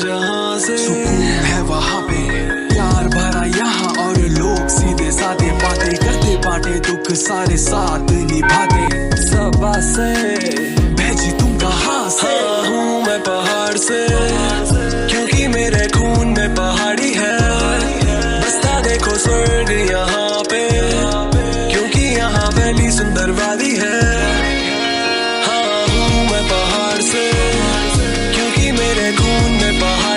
जहाँ से सुकून है वहाँ पे, प्यार भरा यहाँ और लोग सीधे साधे बातें करते, बांटे दुख सारे साथ निभाते। सबा से भेजी तुम कहाँ से? हूँ मैं पहाड़ से, क्योंकि मेरे खून में पहाड़ी है। बसता देखो स्वर्ग यहाँ पे, क्योंकि यहाँ वैली सुंदर वादी है। हाँ हूँ मैं पहाड़ से, क्योंकि मेरे खून में पहाड़